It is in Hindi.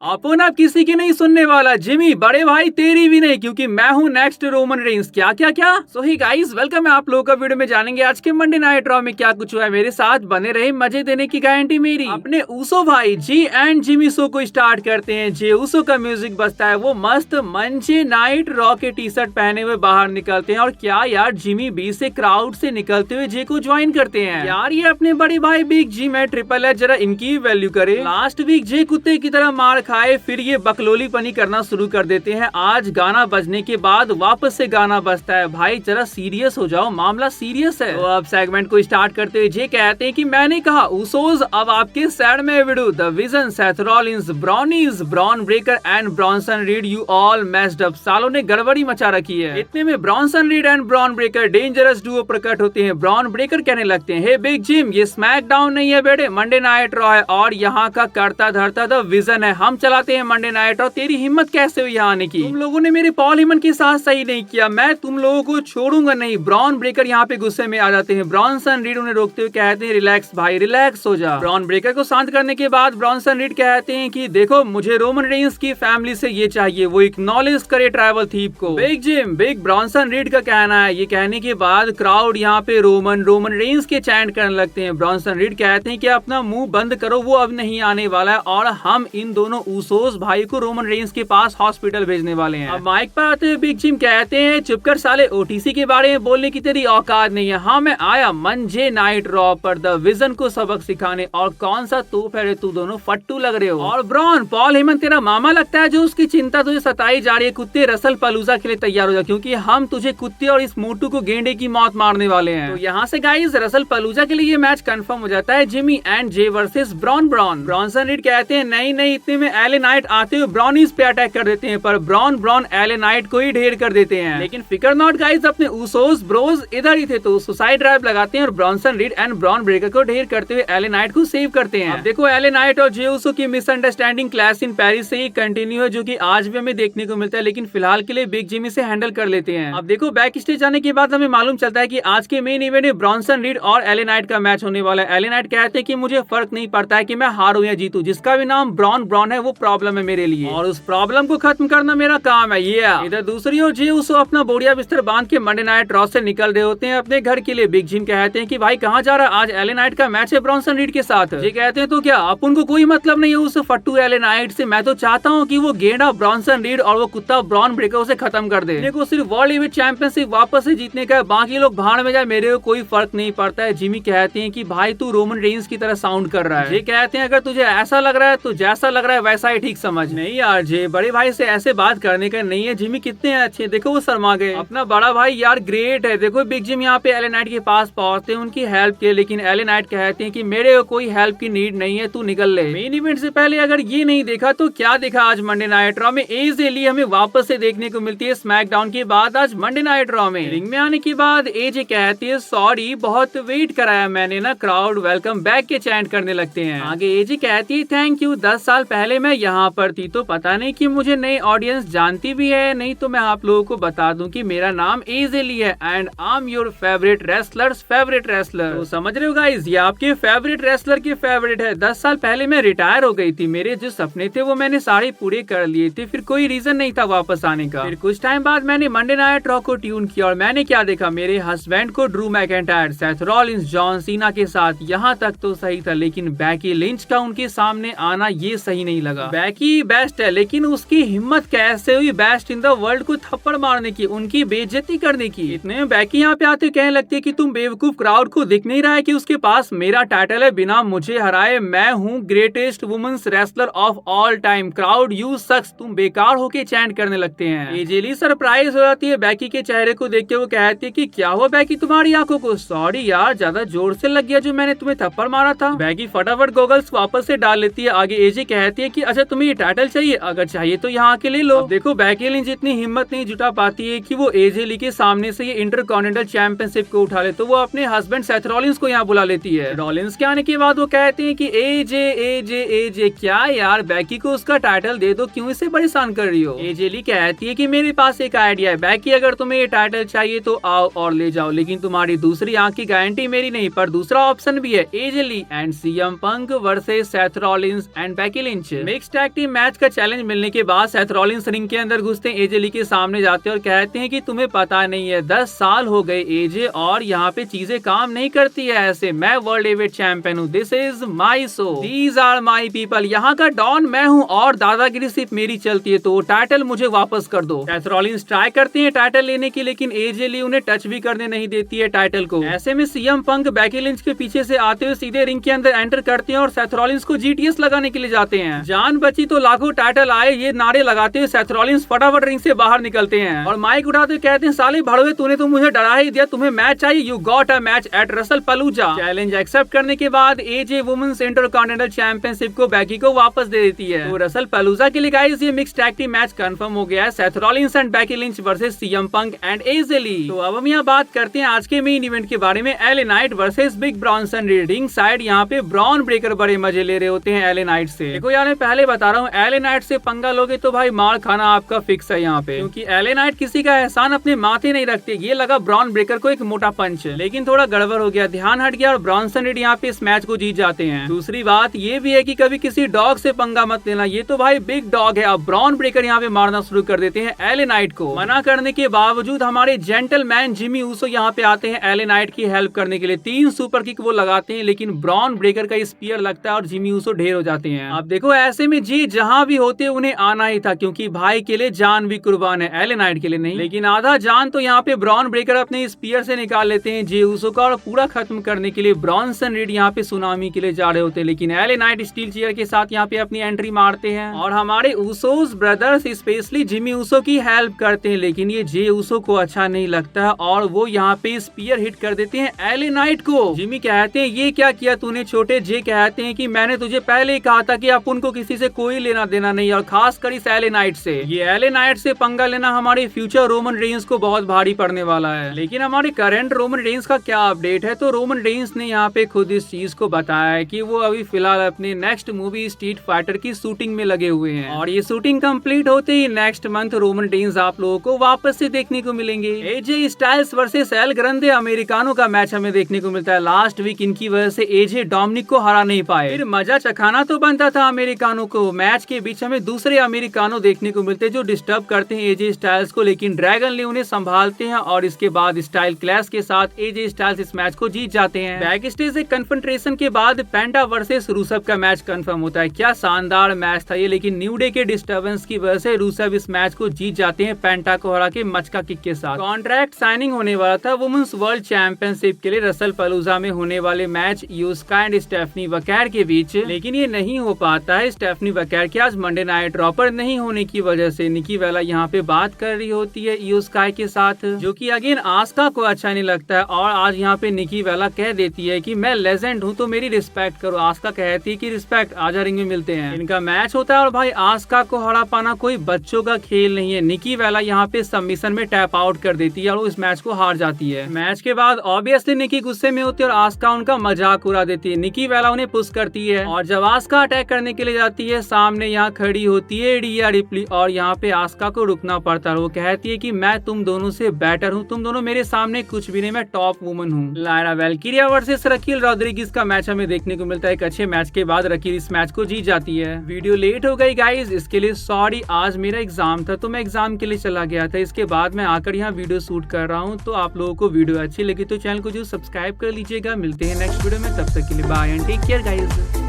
अपन अब किसी की नहीं सुनने वाला जिमी, बड़े भाई तेरी भी नहीं, क्योंकि मैं हूँ नेक्स्ट रोमन रेंस। क्या क्या क्या सो ही गाइस, वेलकम है आप लोगों का। वीडियो में जानेंगे आज के मंडे नाइट रॉ में क्या कुछ हुआ है। मेरे साथ बने रहे, मजे देने की गारंटी मेरी। अपने ऊसो भाई जी एंड जिमी शो को स्टार्ट करते हैं। जे ऊसो का म्यूजिक बजता है, वो मस्त मंडे नाइट रॉ के टी शर्ट पहने हुए बाहर निकलते हैं। और क्या यार, जिमी बी से क्राउड से निकलते हुए जे को ज्वाइन करते हैं। यार ये अपने बड़े भाई बिग जी में ट्रिपल एच, जरा इनकी वैल्यू करे। लास्ट वीक जे कुत्ते की तरह मार खाए, फिर ये बकलोली पनी करना शुरू कर देते हैं। आज गाना बजने के बाद वापस से गाना बजता है। भाई जरा सीरियस हो जाओ, मामला सीरियस है। तो अब सेगमेंट को स्टार्ट करते हुए जे कहते हैं कि मैंने कहा ऊसोस अब आपके साइड में विडू, द विजन, सेथ रॉलिंस, ब्रॉनीज, Bron Breakker and Bronson Reed, you all messed up. सालों ने गड़बड़ी मचा रखी है। इतने में Bronson Reed and Bron Breakker dangerous duo प्रकट होते हैं। ब्रॉन ब्रेकर कहने लगते हैं, हे बिग जिम, ये स्मैकडाउन नहीं है बेटे, मंडे नाइट रॉ है और यहाँ का करता धरता द विजन है। हम चलाते हैं मंडे नाइट रॉ। तेरी हिम्मत कैसे हुई यहाँ आने की? तुम लोगों ने मेरे पॉल हेमन के साथ सही नहीं किया, मैं तुम लोगों को छोड़ूंगा नहीं। ब्रॉन ब्रेकर यहाँ पे गुस्से में आ जाते हैं। ब्रॉनसन रीड उन्हें रोकते हुए कहते हैं, रिलैक्स भाई, रिलैक्स हो जा। ब्रॉन ब्रेकर को शांत करने के बाद ब्रॉनसन रीड कहते हैं कि देखो, मुझे रोमन रेंस की फैमिली से ये चाहिए, वो एक्नॉलेज करे ट्राइबल थीप को। Big gym, big Bronson read का कहना है। ये कहने के बाद क्राउड यहाँ पे रोमन रेंस के चैंट करने लगते हैं। ब्रॉनसन रीड कहते हैं कि अपना मुंह बंद करो, वो अब नहीं आने वाला है और हम इन दोनों ऊसोस भाई को रोमन रेंस के पास हॉस्पिटल भेजने वाले हैं। अब माइक पर आते हुए बिग जिम कहते हैं, चुप कर साले, ओटीसी के बारे में बोलने की तेरी औकात नहीं है। हाँ, मैं आया मंडे नाइट रॉ पर द विजन को सबक सिखाने। और कौन सा तोप है, तू दोनों फट्टू लग रहे हो। और ब्रॉन, पॉल हेमन तेरा मामा लगता है जो उसकी चिंता तुझे सताई जा रही है। कुत्ते, रसल पलूजा के लिए तैयार हो जा, क्योंकि हम तुझे कुत्ते और इस मोटू को गेंडे की मौत मारने वाले हैं। तो यहाँ से गाइस, रसल पलूजा के लिए ये मैच कंफर्म हो जाता है, Jimmy and Jey versus Bron. Bronson Reed कहते हैं, नहीं, इतने में एले नाइट आते हुए ब्रॉनीज पे अटैक कर देते हैं, पर ब्रॉन एले नाइट को ही ढेर कर देते हैं। लेकिन फिकर नॉट गाइस, अपने ऊसोस ब्रोज इधर ही थे, तो सुसाइड ड्राइव लगाते हैं और Bronson Reed and Bron breaker को ढेर करते हुए एले नाइट को सेव करते हैं। अब देखो, एले नाइट और जे ऊसो की मिसअंडरस्टैंडिंग क्लैश इन पेरिस से ही कंटिन्यू है, जो कि आज भी हमें देखने को मिलता है। लेकिन फिलहाल के लिए बिग जिमी से हैंडल कर लेते हैं। अब देखो, बैक स्टेज आने के बाद हमें मालूम चलता है कि आज के मेन इवेंट में ब्रॉनसन रीड और एले नाइट का मैच होने वाला है। एले नाइट कहते हैं कि मुझे फर्क नहीं पड़ता है कि मैं हारूं या जीतूं, जिसका भी नाम ब्रॉन है वो प्रॉब्लम है मेरे लिए, और उस प्रॉब्लम को खत्म करना मेरा काम है। ये इधर दूसरी ओर जे ऊसो अपना बोरिया बिस्तर बांध के मंडे नाइट रॉ से निकल रहे होते हैं अपने घर के लिए। बिग जिम कहते हैं कि भाई कहाँ जा रहा है, आज एले नाइट का मैच है ब्रॉनसन रीड के साथ। ये कहते हैं, तो क्या अपन को कोई मतलब नहीं है उस फट्टू एले नाइट से? मैं तो चाहता हूँ कि वो गेंडा ब्रॉनसन रीड और वो कुत्ता ब्रॉन ब्रेकर उसे खत्म कर दे। देखो, सिर्फ वर्ल्ड इवेंट चैंपियनशिप वापस से जीतने का है, बाकी लोग भाड़ में जाए, मेरे को कोई फर्क नहीं पड़ता है। जिमी कहते हैं कि भाई तू रोमन रेंस की तरह साउंड कर रहा है। ये कहते हैं, अगर तुझे ऐसा लग रहा है तो जैसा लग रहा है वैसा ही ठीक समझ। नहीं यार जे, बड़े भाई से ऐसे बात करने का नहीं है। जिमी कितने अच्छे, देखो वो शर्मा गए। अपना बड़ा भाई यार ग्रेट है। देखो बिग जिम यहाँ पे एले नाइट के पास पहुंचते हैं उनकी हेल्प के, लेकिन एले नाइट कहते हैं कि मेरे को कोई हेल्प की नीड नहीं है, तू निकल ले। मेन इवेंट से पहले अगर ये नहीं देखा तो क्या देखा आज मंडे नाइट रॉ में? एज एली हमें वापस से देखने को मिलती है स्मैकडाउन के बाद आज मंडे नाइट रॉ में। रिंग में आने के बाद एजे कहती है, सॉरी बहुत वेट कराया मैंने ना। क्राउड वेलकम बैक के चैंट करने लगते हैं। आगे एजे कहती है, थैंक यू, 10 साल पहले मैं यहाँ पर थी, तो पता नहीं कि मुझे नई ऑडियंस जानती भी है नहीं। तो मैं आप लोगों को बता दूं कि मेरा नाम एजेली है and I am your favourite wrestlers favourite wrestler. तो समझ रहे हो गाइस, ये आपके फेवरेट रेसलर के फेवरेट है। 10 साल पहले मैं रिटायर हो गई थी, मेरे जो सपने थे वो मैंने सारे पूरे कर लिए थे, फिर कोई रीजन नहीं था वापस आने का। फिर कुछ टाइम बाद मैंने मंडे नाइट रॉ को ट्यून किया और मैंने क्या देखा, मेरे हस्बैंड को Drew McIntyre, Seth Rollins, John Cena के साथ। यहाँ तक तो सही था, लेकिन बैकी लिंच का उनके सामने आना ये सही नहीं लगा। बैकी बेस्ट है, लेकिन उसकी हिम्मत कैसे हुई बेस्ट इन द वर्ल्ड को थप्पड़ मारने की, उनकी बेइज्जती करने की? इतने में बैकी यहाँ पे आते कहने लगती है कि तुम बेवकूफ, क्राउड को दिख नहीं रहा है कि उसके पास मेरा टाइटल है, बिना मुझे हराए मैं हूँ greatest womens wrestler of all time. Crowd you sucks, तुम बेकार होके चैंट करने लगते हैं। एजेली सरप्राइज हो जाती है बैकी के चेहरे को देख के। वो कहती है कि क्या हुआ बैकी तुम्हारी आंखों को? सॉरी यार, ज्यादा जोर से लग गया जो मैंने तुम्हें थप्पड़ मारा था। बैकी फटाफट गॉगल्स वापस से डाल लेती है। आगे एजे कहती है कि अच्छा तुम्हें ये टाइटल चाहिए, अगर चाहिए तो यहाँ के ले लो। देखो बैकी लिंच इतनी हिम्मत नहीं जुटा पाती है कि वो एजे ली के सामने से ये इंटरकॉन्टिनेंटल चैंपियनशिप को उठा ले, तो वो अपने हस्बैंड सेथ रॉलिंस को यहाँ बुला लेती है। रॉलिंस के आने के बाद वो कहते हैं कि एजे क्या यार, बैकी को उसका टाइटल दे दो, क्यों इसे परेशान कर रही हो? एजे ली कहती है कि मेरे पास एक आइडिया है बैकी, अगर तुम्हें ये टाइटल चाहिए तो आओ और ले जाओ, लेकिन तुम्हारी दूसरी आंख की गारंटी मेरी नहीं, पर दूसरा ऑप्शन भी है, AJ Lee and CM Punk versus Seth Rollins and Becky Lynch. Mix tag team match का चैलेंज मिलने के बाद सेथ रॉलिंस रिंग के अंदर घुसते एजे ली के सामने जाते हैं और कहते हैं कि तुम्हें पता नहीं है 10 साल हो गए एजे और यहाँ पे चीजें काम नहीं करती है ऐसे। मैं वर्ल्ड हेवीवेट चैंपियन हूँ, this is my show, these are my people, यहाँ का डॉन मैं हूँ और दादागिरी सिर्फ मेरी चलती है, तो टाइटल मुझे वापस कर दो। सेथ रॉलिंस ट्राई करते हैं टाइटल लेने की, लेकिन एजे ली उन्हें टच भी करने नहीं देती है टाइटल को। ऐसे में सीएम पंक बेकी लिंच के पीछे से आते हुए सीधे रिंग के अंदर एंटर करते हैं और सेथ रॉलिंस को जीटीएस लगाने के लिए जाते हैं। जान बची तो लाखों टाइटल आए, ये नारे लगाते हुए सेथ रॉलिंस फटाफट रिंग से बाहर निकलते हैं और माइक उठाते हुए कहते हैं साले भड़वे तूने तो मुझे डरा ही दिया, तुम्हें मैच चाहिए, you got a match at Wrestlepalooza. Challenge accept करने के बाद एजे वुमेन्स इंटरकॉन्टिनेंटल चैंपियनशिप को बेकी को वापस दे देती है। तो रसल पलूजा के लिए गाइस ये mix tag team match confirm हो गया है, Seth Rollins and Becky Lynch versus CM Punk and AJ Lee. तो अब हम यहाँ बात करते हैं आज के मेन इवेंट के बारे में, LA night versus big Bronson ring side. यहाँ पे ब्रॉन ब्रेकर बड़े मजे ले रहे होते हैं एलए नाइट से। देखो यार मैं पहले बता रहा हूँ, एलए नाइट से पंगा लोगे तो भाई मार खाना आपका फिक्स है यहाँ पे, क्योंकि एलए नाइट किसी का एहसान अपने माथे नहीं रखते। ये लगा ब्रॉन ब्रेकर को एक मोटा पंच, लेकिन थोड़ा गड़बड़ हो गया, ध्यान हट गया और ब्रॉन्सन रीड यहाँ पे इस मैच को जीत जाते हैं। दूसरी बात ये भी है कि कभी किसी डॉग से पंगा मत लेना, ये तो भाई बिग डॉग है। अब ब्रॉन ब्रेकर यहाँ पे मारना शुरू कर देते हैं एलए नाइट को। मना करने के बावजूद हमारे जेंटलमैन जिमी ऊसो यहाँ पे आते हैं एलए नाइट की हेल्प करने के लिए। 3 सुपर किक वो लगाते हैं, लेकिन ब्रॉन ब्रेकर का स्पीयर लगता है और जिमी ऊसो ढेर हो जाते हैं। अब देखो ऐसे में जी जहां भी होते उन्हें आना ही था, क्योंकि भाई के लिए जान भी कुर्बान है, एलए नाइट के लिए नहीं। लेकिन आधा जान तो यहाँ पे ब्रॉन ब्रेकर अपने स्पीयर से निकाल लेते हैं जे ऊसो का, और पूरा खत्म करने के लिए ब्रॉन्सन रीड यहाँ पे सुनामी के लिए जा रहे होते हैं। लेकिन एलए नाइट स्टील चेयर के साथ यहाँ पे अपनी एंट्री मारते हैं और हमारे Usos brothers specially Jimmy Uso की हेल्प करते हैं। लेकिन ये जे ऊसो को अच्छा नहीं लगता और वो यहाँ पे स्पीयर हिट कर देते हैं एलए नाइट को। जिमी कहते हैं ये क्या किया तूने छोटे। जे कहते हैं कि मैंने तुझे पहले ही कहा था कि अपन को किसी से कोई लेना देना नहीं, और खास कर इस एलए नाइट से। ये एलए नाइट से पंगा लेना हमारे फ्यूचर रोमन रेंस को बहुत भारी पड़ने वाला है। लेकिन हमारे करंट रोमन रेंस का क्या अपडेट है, तो रोमन रेंस ने यहाँ पे खुद इस चीज को बताया है कि वो अभी फिलहाल अपने नेक्स्ट मूवी स्ट्रीट फाइटर की शूटिंग में लगे हुए हैं, और ये शूटिंग कंप्लीट होते ही नेक्स्ट मंथ रोमन रेंस आप लोगों को वापस से देखने को मिलेंगे। AJ Styles versus El Grande Americano का मैच हमें देखने को मिलता है। लास्ट वीक इनकी वजह से एजे डोमिनिक को हरा नहीं पाए, फिर मजा चखाना तो बनता था अमेरिकानो को। मैच के बीच हमें दूसरे अमेरिकानो देखने को मिलते हैं जो डिस्टर्ब करते हैं एजे स्टाइल्स को, लेकिन ड्रैगन ली उन्हें संभालते हैं और इसके बाद स्टाइल क्लैश के साथ एजे स्टाइल्स इस मैच को जीत जाते हैं। बैक स्टेज से कन्फ्रंटेशन के बाद पेंटा वर्सेस रूसव का मैच कंफर्म होता है। क्या शानदार मैच था ये, लेकिन न्यू डे के डिस्टर्बेंस की वजह से रूसव इस मैच को जीत जाते हैं पेंटा को हरा के मचका किक के साथ। कॉन्ट्रैक्ट साइनिंग होने वाला था वुमेन्स वर्ल्ड चैंपियनशिप के लिए रसल पलूजा में होने वाले मैच यूस्का एंड स्टेफनी वकैर के बीच, लेकिन ये नहीं हो पाता है। स्टेफनी वकैर के आज मंडे नाइट रॉ पर नहीं होने की वजह से निकी वेला यहाँ पे बात कर रही होती है यूस्का के साथ, जो कि अगेन आस्का को अच्छा नहीं लगता है। और आज यहाँ पे निकी वेला कह देती है कि मैं लेजेंड हूँ तो मेरी रिस्पेक्ट करो। आस्का कहती है कि रिस्पेक्ट आजा रिंग में मिलते हैं। इनका मैच होता है और भाई आस्का को हरा पाना कोई बच्चों का खेल नहीं है। निकी वेला यहाँ पे सबमिशन में टैप आउट कर देती है और वो इस मैच को हार जाती है। मैच के बाद ऑब्वियसली निकी गुस्से में होती है और आस्का उनका मजाक उड़ा देती है। निकी वेला उन्हें पुश करती है और जब आस्का अटैक करने के लिए जाती है सामने यहाँ खड़ी होती है रिया रिप्ली और यहाँ पे आस्का को रुकना पड़ता है। वो कहती है कि मैं तुम दोनों से बेटर हूँ, तुम दोनों मेरे सामने कुछ भी नहीं, मैं टॉप वुमन हूँ। लायरा वेल्किरिया वर्सेस रकील रॉड्रिगेज का मैच हमें देखने को मिलता है। एक अच्छे मैच के बाद रकील इस मैच को जीत जाती है। वीडियो लेट हो गई गाइज, इसके लिए सॉरी। आज मेरा एग्जाम था तो मैं एग्जाम के लिए चला गया था, इसके बाद मैं आकर यहाँ वीडियो शूट कर रहा हूँ। तो आप लोगों को वीडियो अच्छी लगी तो चैनल को जो सब्सक्राइब कर लीजिएगा। मिलते हैं नेक्स्ट वीडियो में, तब तक के लिए bye and take care guys.